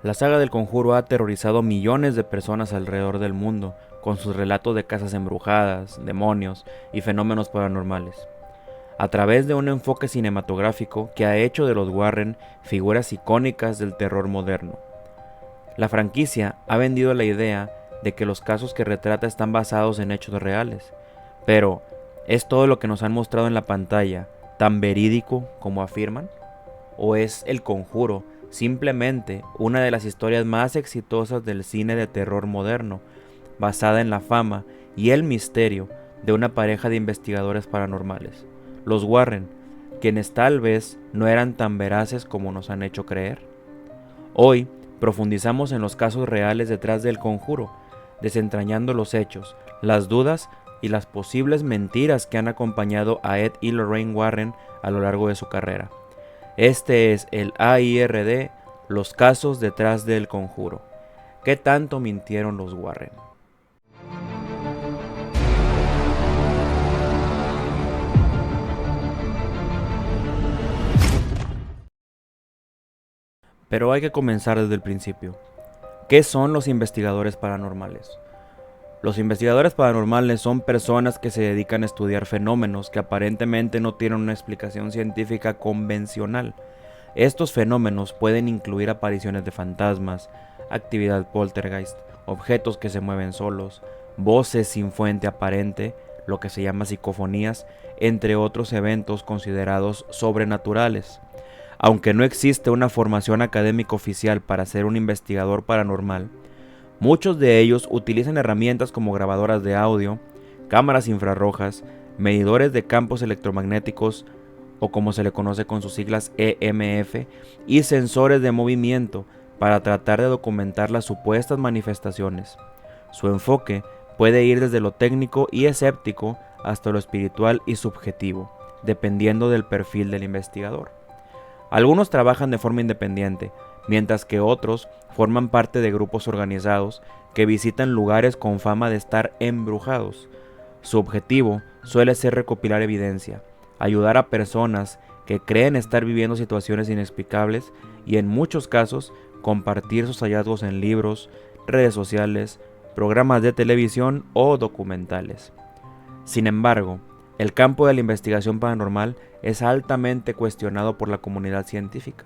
La saga del Conjuro ha aterrorizado a millones de personas alrededor del mundo con sus relatos de casas embrujadas, demonios y fenómenos paranormales, a través de un enfoque cinematográfico que ha hecho de los Warren figuras icónicas del terror moderno. La franquicia ha vendido la idea de que los casos que retrata están basados en hechos reales, pero ¿es todo lo que nos han mostrado en la pantalla tan verídico como afirman? ¿O es El Conjuro simplemente una de las historias más exitosas del cine de terror moderno, basada en la fama y el misterio de una pareja de investigadores paranormales, los Warren, quienes tal vez no eran tan veraces como nos han hecho creer? Hoy profundizamos en los casos reales detrás del Conjuro, desentrañando los hechos, las dudas y las posibles mentiras que han acompañado a Ed y Lorraine Warren a lo largo de su carrera. Este es el AIRD, los casos detrás del Conjuro. ¿Qué tanto mintieron los Warren? Pero hay que comenzar desde el principio. ¿Qué son los investigadores paranormales? Los investigadores paranormales son personas que se dedican a estudiar fenómenos que aparentemente no tienen una explicación científica convencional. Estos fenómenos pueden incluir apariciones de fantasmas, actividad poltergeist, objetos que se mueven solos, voces sin fuente aparente, lo que se llama psicofonías, entre otros eventos considerados sobrenaturales. Aunque no existe una formación académica oficial para ser un investigador paranormal, muchos de ellos utilizan herramientas como grabadoras de audio, cámaras infrarrojas, medidores de campos electromagnéticos, o como se le conoce con sus siglas EMF, y sensores de movimiento para tratar de documentar las supuestas manifestaciones. Su enfoque puede ir desde lo técnico y escéptico hasta lo espiritual y subjetivo, dependiendo del perfil del investigador. Algunos trabajan de forma independiente, mientras que otros forman parte de grupos organizados que visitan lugares con fama de estar embrujados. Su objetivo suele ser recopilar evidencia, ayudar a personas que creen estar viviendo situaciones inexplicables y en muchos casos compartir sus hallazgos en libros, redes sociales, programas de televisión o documentales. Sin embargo, el campo de la investigación paranormal es altamente cuestionado por la comunidad científica.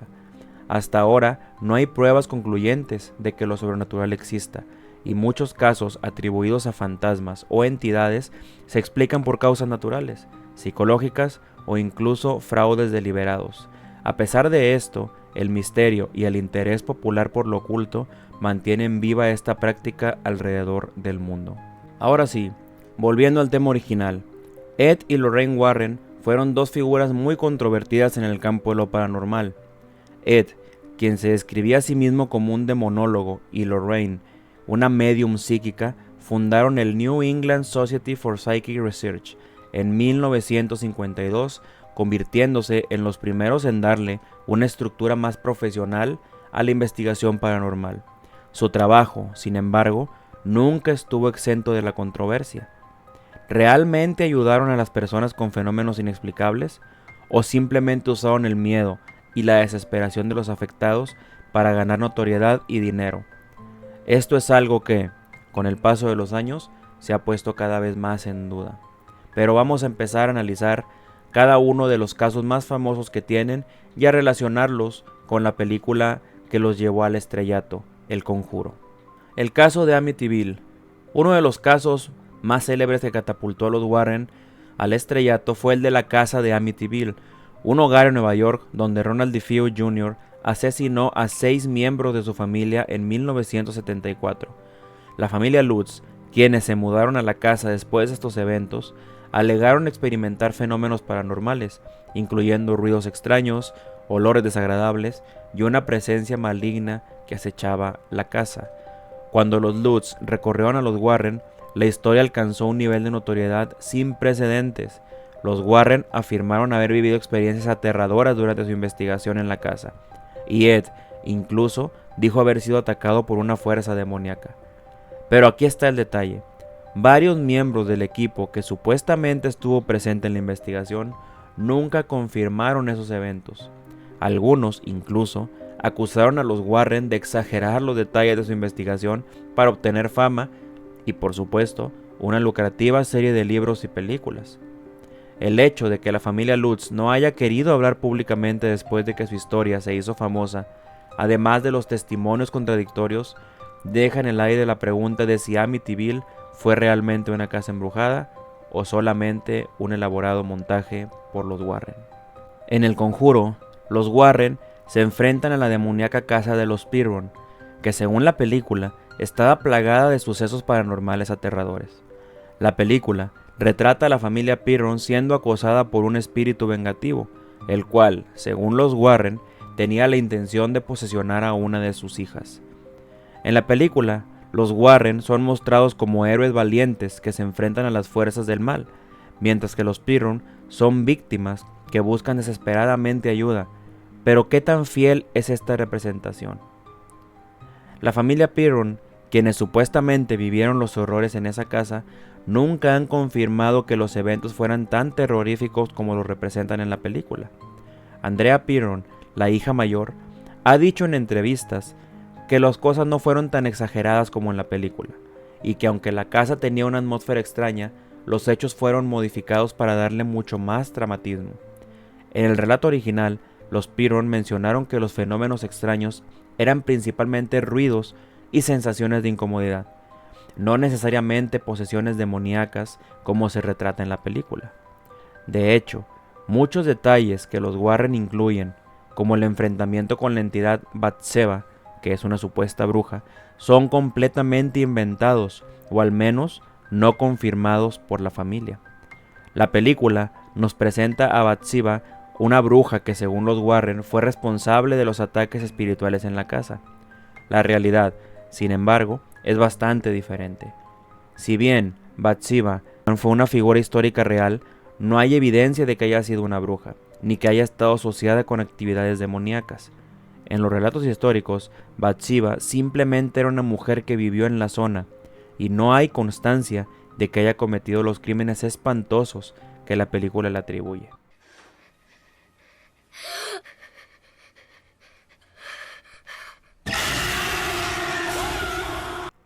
Hasta ahora no hay pruebas concluyentes de que lo sobrenatural exista, y muchos casos atribuidos a fantasmas o entidades se explican por causas naturales, psicológicas o incluso fraudes deliberados. A pesar de esto, el misterio y el interés popular por lo oculto mantienen viva esta práctica alrededor del mundo. Ahora sí, volviendo al tema original, Ed y Lorraine Warren fueron dos figuras muy controvertidas en el campo de lo paranormal. Ed, quien se describía a sí mismo como un demonólogo, y Lorraine, una medium psíquica, fundaron el New England Society for Psychic Research en 1952, convirtiéndose en los primeros en darle una estructura más profesional a la investigación paranormal. Su trabajo, sin embargo, nunca estuvo exento de la controversia. ¿Realmente ayudaron a las personas con fenómenos inexplicables? ¿O simplemente usaron el miedo y la desesperación de los afectados para ganar notoriedad y dinero? Esto es algo que, con el paso de los años, se ha puesto cada vez más en duda. Pero vamos a empezar a analizar cada uno de los casos más famosos que tienen y a relacionarlos con la película que los llevó al estrellato, El Conjuro. El caso de Amityville, uno de los casos más célebres que catapultó a los Warren al estrellato, fue el de la casa de Amityville, un hogar en Nueva York donde Ronald DeFeo Jr. asesinó a 6 miembros de su familia en 1974. La familia Lutz, quienes se mudaron a la casa después de estos eventos, alegaron experimentar fenómenos paranormales, incluyendo ruidos extraños, olores desagradables y una presencia maligna que acechaba la casa. Cuando los Lutz recorrieron a los Warren, la historia alcanzó un nivel de notoriedad sin precedentes. Los Warren afirmaron haber vivido experiencias aterradoras durante su investigación en la casa, y Ed incluso dijo haber sido atacado por una fuerza demoníaca. Pero aquí está el detalle. Varios miembros del equipo que supuestamente estuvo presente en la investigación nunca confirmaron esos eventos. Algunos incluso acusaron a los Warren de exagerar los detalles de su investigación para obtener fama y, por supuesto, una lucrativa serie de libros y películas. El hecho de que la familia Lutz no haya querido hablar públicamente después de que su historia se hizo famosa, además de los testimonios contradictorios, deja en el aire la pregunta de si Amityville fue realmente una casa embrujada o solamente un elaborado montaje por los Warren. En El Conjuro, los Warren se enfrentan a la demoníaca casa de los Pirron, que según la película estaba plagada de sucesos paranormales aterradores. La película retrata a la familia Pirron siendo acosada por un espíritu vengativo, el cual, según los Warren, tenía la intención de posesionar a una de sus hijas. En la película, los Warren son mostrados como héroes valientes que se enfrentan a las fuerzas del mal, mientras que los Pirron son víctimas que buscan desesperadamente ayuda. Pero ¿qué tan fiel es esta representación? La familia Pirron, quienes supuestamente vivieron los horrores en esa casa, nunca han confirmado que los eventos fueran tan terroríficos como los representan en la película. Andrea Pirron, la hija mayor, ha dicho en entrevistas que las cosas no fueron tan exageradas como en la película, y que aunque la casa tenía una atmósfera extraña, los hechos fueron modificados para darle mucho más dramatismo. En el relato original, los Pirron mencionaron que los fenómenos extraños eran principalmente ruidos y sensaciones de incomodidad, no necesariamente posesiones demoníacas como se retrata en la película. De hecho, muchos detalles que los Warren incluyen, como el enfrentamiento con la entidad Bathsheba, que es una supuesta bruja, son completamente inventados, o al menos no confirmados por la familia. La película nos presenta a Bathsheba, una bruja que según los Warren fue responsable de los ataques espirituales en la casa. La realidad, sin embargo, es bastante diferente. Si bien Bathsheba fue una figura histórica real, no hay evidencia de que haya sido una bruja, ni que haya estado asociada con actividades demoníacas. En los relatos históricos, Bathsheba simplemente era una mujer que vivió en la zona, y no hay constancia de que haya cometido los crímenes espantosos que la película le atribuye.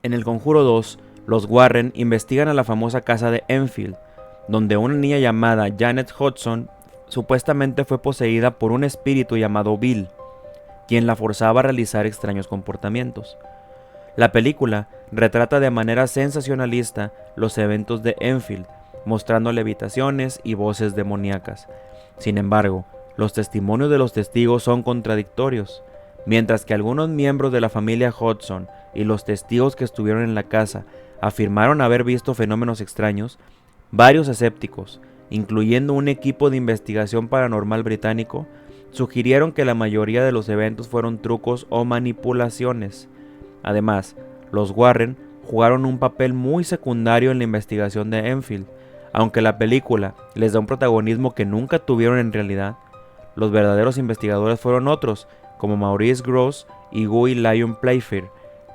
En El Conjuro 2, los Warren investigan a la famosa casa de Enfield, donde una niña llamada Janet Hudson supuestamente fue poseída por un espíritu llamado Bill, quien la forzaba a realizar extraños comportamientos. La película retrata de manera sensacionalista los eventos de Enfield, mostrando levitaciones y voces demoníacas. Sin embargo, los testimonios de los testigos son contradictorios. Mientras que algunos miembros de la familia Hudson y los testigos que estuvieron en la casa afirmaron haber visto fenómenos extraños, varios escépticos, incluyendo un equipo de investigación paranormal británico, sugirieron que la mayoría de los eventos fueron trucos o manipulaciones. Además, los Warren jugaron un papel muy secundario en la investigación de Enfield. Aunque la película les da un protagonismo que nunca tuvieron en realidad, los verdaderos investigadores fueron otros, como Maurice Grosse y Guy Lyon Playfair,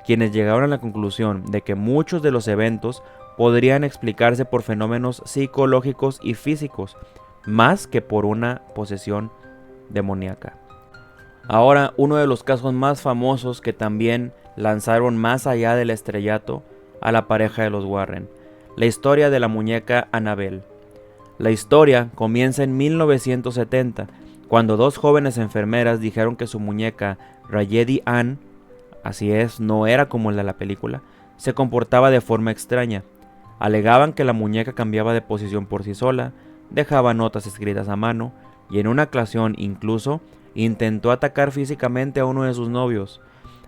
quienes llegaron a la conclusión de que muchos de los eventos podrían explicarse por fenómenos psicológicos y físicos, más que por una posesión demoníaca. Ahora, uno de los casos más famosos que también lanzaron más allá del estrellato a la pareja de los Warren, la historia de la muñeca Annabelle. La historia comienza en 1970, cuando dos jóvenes enfermeras dijeron que su muñeca Raggedy Ann, así es, no era como la de la película, se comportaba de forma extraña. Alegaban que la muñeca cambiaba de posición por sí sola, dejaba notas escritas a mano y en una ocasión incluso intentó atacar físicamente a uno de sus novios.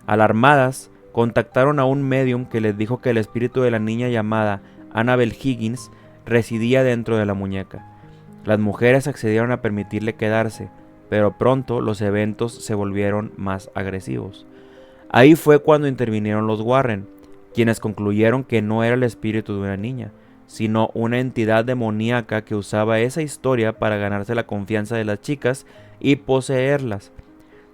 Alarmadas, contactaron a un medium que les dijo que el espíritu de la niña llamada Annabelle Higgins residía dentro de la muñeca. Las mujeres accedieron a permitirle quedarse, pero pronto los eventos se volvieron más agresivos. Ahí fue cuando intervinieron los Warren, quienes concluyeron que no era el espíritu de una niña, sino una entidad demoníaca que usaba esa historia para ganarse la confianza de las chicas y poseerlas.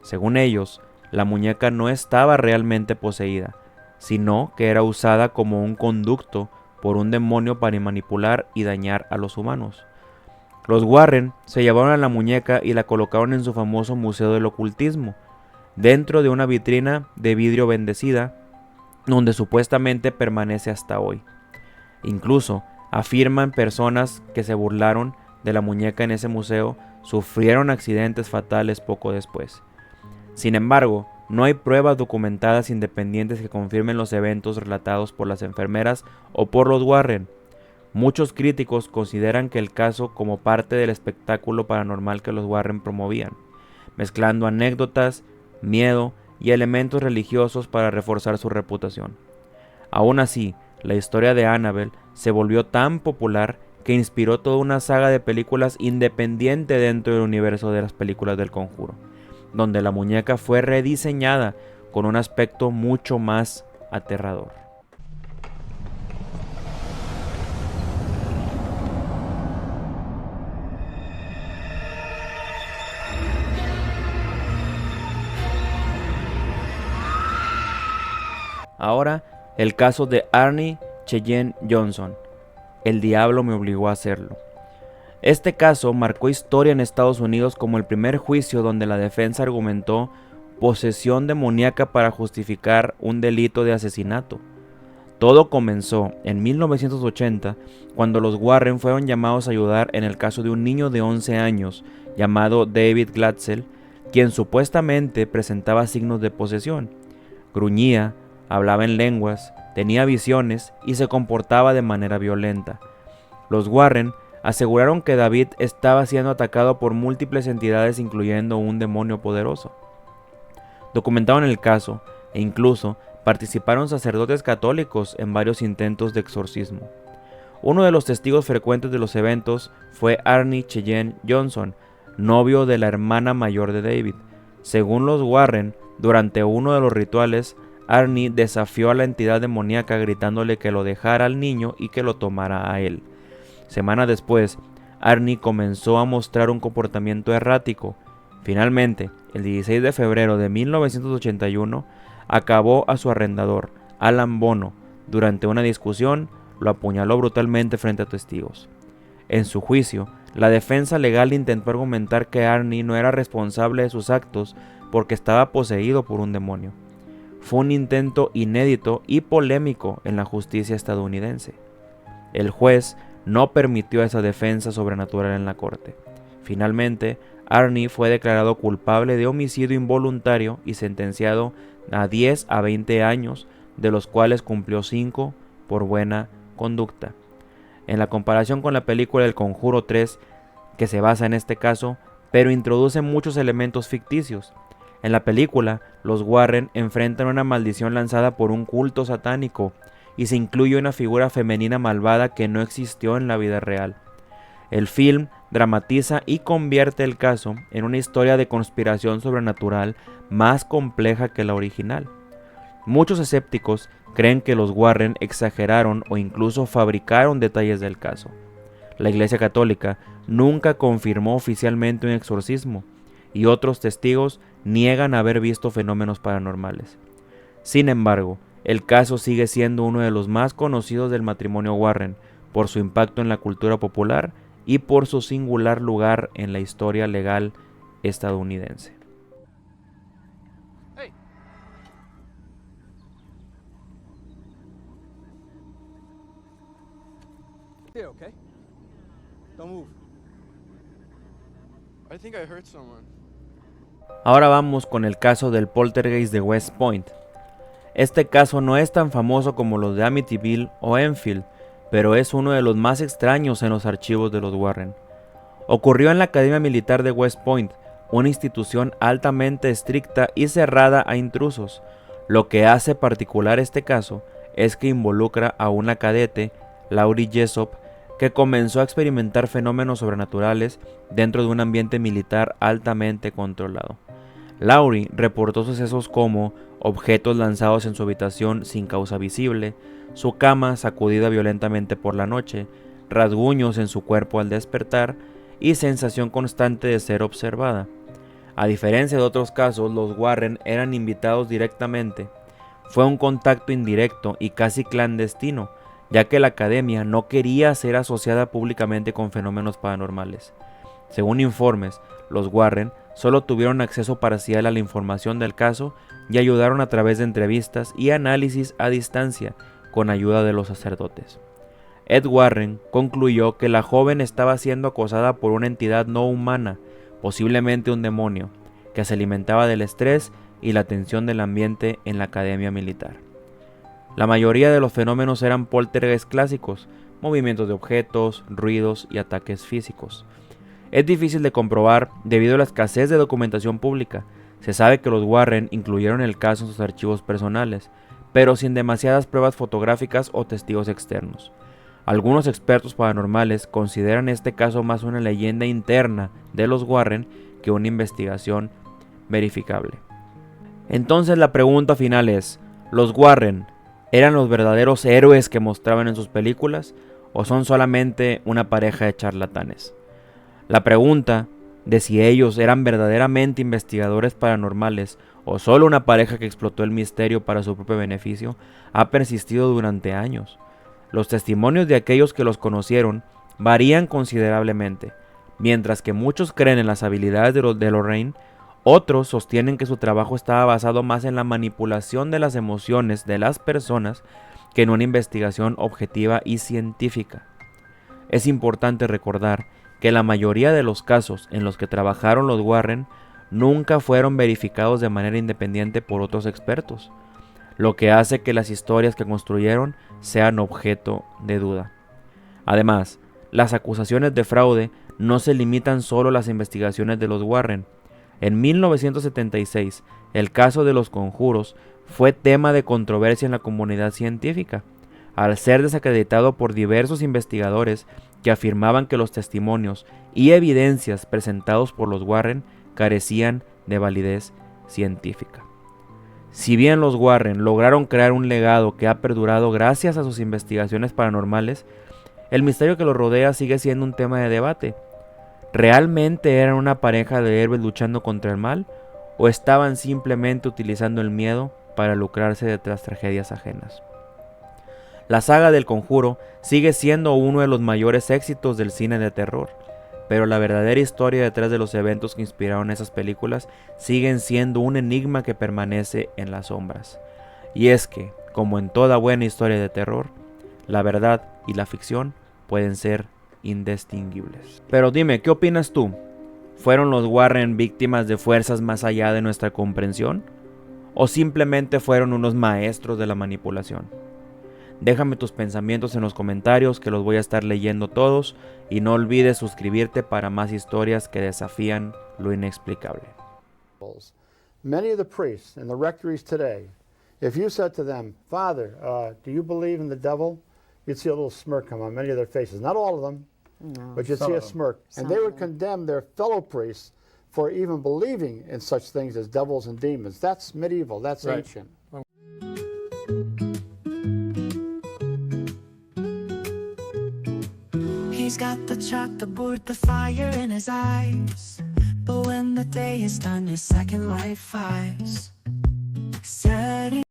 Según ellos, la muñeca no estaba realmente poseída, sino que era usada como un conducto por un demonio para manipular y dañar a los humanos. Los Warren se llevaron a la muñeca y la colocaron en su famoso Museo del Ocultismo. dentro de una vitrina de vidrio bendecida, donde supuestamente permanece hasta hoy. Incluso afirman personas que se burlaron de la muñeca en ese museo sufrieron accidentes fatales poco después. Sin embargo, no hay pruebas documentadas independientes que confirmen los eventos relatados por las enfermeras o por los Warren. Muchos críticos consideran que el caso como parte del espectáculo paranormal que los Warren promovían, mezclando anécdotas, miedo y elementos religiosos para reforzar su reputación. Aún así, la historia de Annabelle se volvió tan popular que inspiró toda una saga de películas independiente dentro del universo de las películas del Conjuro, donde la muñeca fue rediseñada con un aspecto mucho más aterrador. Ahora, el caso de Arnie Cheyenne Johnson. El diablo me obligó a hacerlo. Este caso marcó historia en Estados Unidos como el primer juicio donde la defensa argumentó posesión demoníaca para justificar un delito de asesinato. Todo comenzó en 1980 cuando los Warren fueron llamados a ayudar en el caso de un niño de 11 años llamado David Glatzel, quien supuestamente presentaba signos de posesión. Gruñía, hablaba en lenguas, tenía visiones y se comportaba de manera violenta. Los Warren aseguraron que David estaba siendo atacado por múltiples entidades, incluyendo un demonio poderoso. Documentaron el caso e incluso participaron sacerdotes católicos en varios intentos de exorcismo. Uno de los testigos frecuentes de los eventos fue Arnie Cheyenne Johnson, novio de la hermana mayor de David. Según los Warren, durante uno de los rituales, Arnie desafió a la entidad demoníaca gritándole que lo dejara al niño y que lo tomara a él. Semanas después, Arnie comenzó a mostrar un comportamiento errático. Finalmente, el 16 de febrero de 1981, acabó a su arrendador, Alan Bono. Durante una discusión, lo apuñaló brutalmente frente a testigos. En su juicio, la defensa legal intentó argumentar que Arnie no era responsable de sus actos porque estaba poseído por un demonio. Fue un intento inédito y polémico en la justicia estadounidense. El juez no permitió esa defensa sobrenatural en la corte. Finalmente, Arnie fue declarado culpable de homicidio involuntario y sentenciado a 10 a 20 años, de los cuales cumplió 5 por buena conducta. En la comparación con la película El Conjuro 3, que se basa en este caso, pero introduce muchos elementos ficticios. En la película, los Warren enfrentan una maldición lanzada por un culto satánico y se incluye una figura femenina malvada que no existió en la vida real. El film dramatiza y convierte el caso en una historia de conspiración sobrenatural más compleja que la original. Muchos escépticos creen que los Warren exageraron o incluso fabricaron detalles del caso. La Iglesia Católica nunca confirmó oficialmente un exorcismo, y otros testigos niegan haber visto fenómenos paranormales. Sin embargo, el caso sigue siendo uno de los más conocidos del matrimonio Warren, por su impacto en la cultura popular y por su singular lugar en la historia legal estadounidense. Hey. Here, okay? Don't move. I think I heard someone. Ahora vamos con el caso del poltergeist de West Point. Este caso no es tan famoso como los de Amityville o Enfield, pero es uno de los más extraños en los archivos de los Warren. Ocurrió en la Academia Militar de West Point, una institución altamente estricta y cerrada a intrusos. Lo que hace particular este caso es que involucra a una cadete, Laurie Jessup, que comenzó a experimentar fenómenos sobrenaturales dentro de un ambiente militar altamente controlado. Laurie reportó sucesos como objetos lanzados en su habitación sin causa visible, su cama sacudida violentamente por la noche, rasguños en su cuerpo al despertar y sensación constante de ser observada. A diferencia de otros casos, los Warren eran invitados directamente. Fue un contacto indirecto y casi clandestino, ya que la academia no quería ser asociada públicamente con fenómenos paranormales. Según informes, los Warren solo tuvieron acceso parcial a la información del caso y ayudaron a través de entrevistas y análisis a distancia con ayuda de los sacerdotes. Ed Warren concluyó que la joven estaba siendo acosada por una entidad no humana, posiblemente un demonio, que se alimentaba del estrés y la tensión del ambiente en la academia militar. La mayoría de los fenómenos eran poltergeist clásicos, movimientos de objetos, ruidos y ataques físicos. Es difícil de comprobar debido a la escasez de documentación pública. Se sabe que los Warren incluyeron el caso en sus archivos personales, pero sin demasiadas pruebas fotográficas o testigos externos. Algunos expertos paranormales consideran este caso más una leyenda interna de los Warren que una investigación verificable. Entonces la pregunta final es, ¿los Warren eran los verdaderos héroes que mostraban en sus películas o son solamente una pareja de charlatanes? La pregunta de si ellos eran verdaderamente investigadores paranormales o solo una pareja que explotó el misterio para su propio beneficio ha persistido durante años. Los testimonios de aquellos que los conocieron varían considerablemente. Mientras que muchos creen en las habilidades de Lorraine, otros sostienen que su trabajo estaba basado más en la manipulación de las emociones de las personas que en una investigación objetiva y científica. Es importante recordar que la mayoría de los casos en los que trabajaron los Warren nunca fueron verificados de manera independiente por otros expertos, lo que hace que las historias que construyeron sean objeto de duda. Además, las acusaciones de fraude no se limitan solo a las investigaciones de los Warren. En 1976, el caso de los conjuros fue tema de controversia en la comunidad científica, al ser desacreditado por diversos investigadores que afirmaban que los testimonios y evidencias presentados por los Warren carecían de validez científica. Si bien los Warren lograron crear un legado que ha perdurado gracias a sus investigaciones paranormales, el misterio que los rodea sigue siendo un tema de debate. ¿Realmente eran una pareja de héroes luchando contra el mal o estaban simplemente utilizando el miedo para lucrarse de las tragedias ajenas? La saga del Conjuro sigue siendo uno de los mayores éxitos del cine de terror, pero la verdadera historia detrás de los eventos que inspiraron esas películas siguen siendo un enigma que permanece en las sombras. Y es que, como en toda buena historia de terror, la verdad y la ficción pueden ser indistinguibles. Pero dime, ¿qué opinas tú? ¿Fueron los Warren víctimas de fuerzas más allá de nuestra comprensión? ¿O simplemente fueron unos maestros de la manipulación? Déjame tus pensamientos en los comentarios que los voy a estar leyendo todos y no olvides suscribirte para más historias que desafían lo inexplicable. Many of the priests in the rectories today, if you said to them, Father, do you believe in the devil? You'd see a little smirk come on many of their faces. Not all of them, No. but you'd see a smirk. And they would condemn their fellow priests for even believing in such things as devils and demons. That's medieval, that's ancient. He's got the chalkboard, the fire in his eyes, but when the day is done, his second life flies. Setting